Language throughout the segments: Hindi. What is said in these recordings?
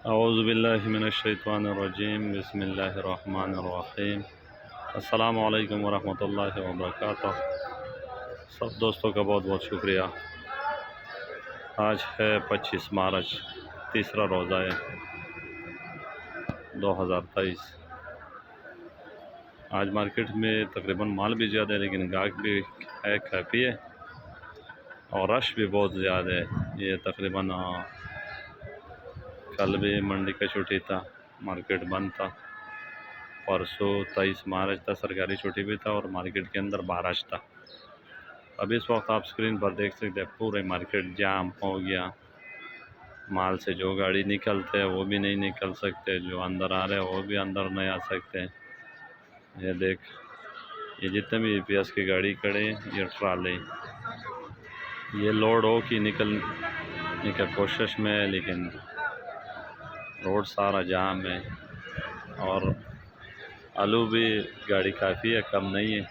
औज़ुबिल्लाहिमिनश्शैतानिर्रजीम बिस्मिल्लाहिर्रहमानिर्रहीम। अस्सलामु अलैकुम वरहमतुल्लाहि वबरकातुह। सब दोस्तों का बहुत बहुत शुक्रिया। आज है 25 मार्च, तीसरा रोज़ा है 2023। आज मार्केट में तकरीबन माल भी ज़्यादा है, लेकिन गाहक भी है काफ़ी है और रश भी बहुत ज़्यादा है। ये तकरीबन कल भी मंडी का छुट्टी था, मार्केट बंद था। परसों 23 मार्च था, सरकारी छुट्टी भी था और मार्केट के अंदर बारिश था। अब इस वक्त आप स्क्रीन पर देख सकते हैं पूरे मार्केट जाम हो गया। माल से जो गाड़ी निकलते हैं वो भी नहीं निकल सकते, जो अंदर आ रहे हैं वो भी अंदर नहीं आ सकते। ये देख, ये जितने भी यूपीएस की गाड़ी खड़े हैं, ये ट्राले, ये लोड हो कि निकलने की कोशिश में है, लेकिन रोड सारा जाम है। और आलू भी गाड़ी काफ़ी है, कम नहीं है।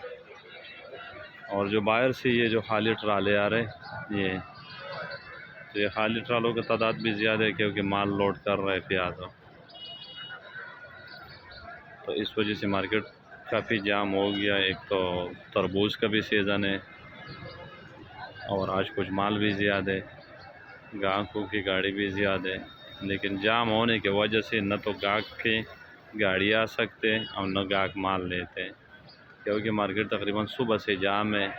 और जो बाहर से ये जो खाली ट्राले आ रहे हैं, तो ये खाली ट्रालों की तादाद भी ज़्यादा है, क्योंकि माल लोड कर रहे हैं प्याज। तो इस वजह से मार्केट काफ़ी जाम हो गया। एक तो तरबूज का भी सीज़न है और आज कुछ माल भी ज़्यादा है, गाहकों की गाड़ी भी ज़्यादा है। लेकिन जाम होने की वजह से न तो गाहक के गाड़ी आ सकते हैं और न गाहक माल लेते हैं, क्योंकि मार्केट तकरीबन सुबह से जाम है।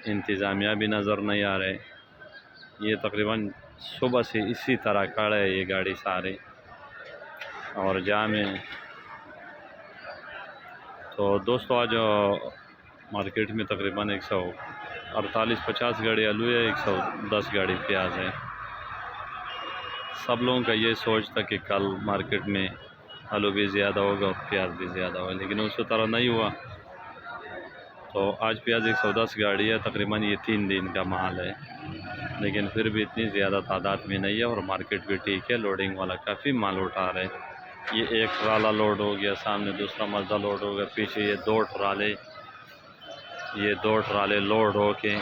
इंतज़ामिया भी नज़र नहीं आ रहे, ये तकरीबन सुबह से इसी तरह खड़ा है ये गाड़ी सारी और जाम है। तो दोस्तों आज मार्केट में तकरीबन 148-50 गाड़ी आलू है, 110 गाड़ी प्याज है। सब लोगों का ये सोच था कि कल मार्केट में आलू भी ज़्यादा होगा और प्याज भी ज़्यादा होगा, लेकिन उस तरह नहीं हुआ। तो आज प्याज 110 गाड़ी है, तकरीबन ये 3 दिन का माल है, लेकिन फिर भी इतनी ज़्यादा तादाद में नहीं है और मार्केट भी ठीक है। लोडिंग वाला काफ़ी माल उठा रहे हैं। ये एक ट्राला लोड हो गया, सामने दूसरा मज़दा लोड हो गया, पीछे ये दो ट्राले लोड हो के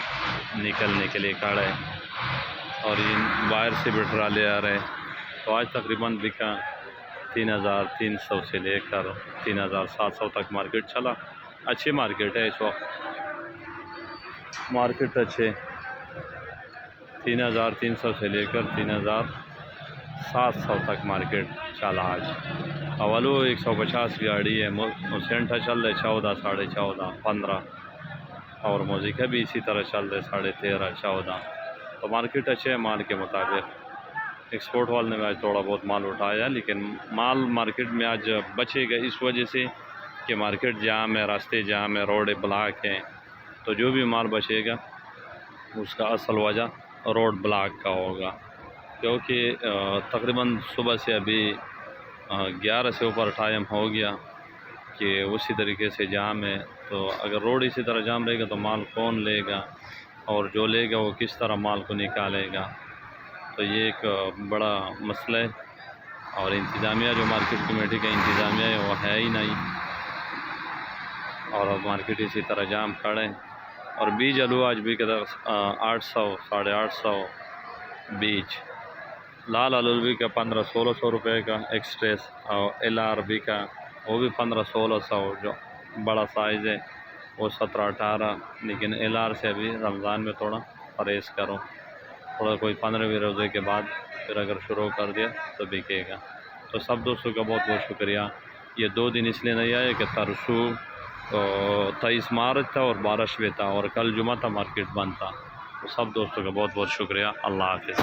निकलने के लिए खड़े हैं और इन बाहर से भी ट्राले आ रहे हैं। तो आज तकरीबन बिका 3300 से लेकर 3700 तक मार्केट चला। अच्छी मार्केट है इस वक्त, मार्केट अच्छे 3300 से लेकर 3700 तक मार्केट चला आज। अवलो 150 गाड़ी है, सेंटा चल रहे 14, 14.5, 15 और मोजिका भी इसी तरह चल रहे 13.5, 14। तो मार्केट अच्छे है माल के मुताबिक। एक्सपोर्ट वाले ने आज थोड़ा बहुत माल उठाया, लेकिन माल मार्केट में आज बचेगा इस वजह से कि मार्केट जाम है, रास्ते जाम है, रोड ब्लॉक हैं। तो जो भी माल बचेगा उसका असल वजह रोड ब्लॉक का होगा, क्योंकि तकरीबन सुबह से अभी 11 से ऊपर टाइम हो गया कि उसी तरीके से जाम है। तो अगर रोड इसी तरह जाम रहेगा तो माल कौन लेगा और जो लेगा वो किस तरह माल को निकालेगा। तो ये एक बड़ा मसला है और इंतज़ामिया जो मार्केट कमेटी का इंतज़ामिया है वो है ही नहीं और अब मार्केट इसी तरह जाम खड़े हैं। और बीज आलू आज भी कदर 800, 850 बीज। लाल आलू भी का 1500-1600 रुपये का एक्सप्रेस और LR भी का वो भी 1500-1600, जो बड़ा साइज़ है वो 17-18। लेकिन LR से अभी रमज़ान में थोड़ा परहेज़ करो, थोड़ा कोई 15वें रोज़े के बाद फिर अगर शुरू कर दिया तो बिकेगा। तो सब दोस्तों का बहुत बहुत शुक्रिया। ये 2 दिन इसलिए नहीं आए कि तरसू तो 23 मार्च था और बारिश भी था और कल जुमा था, मार्केट बंद था। तो सब दोस्तों का बहुत बहुत शुक्रिया। अल्लाह हाफ़िज़।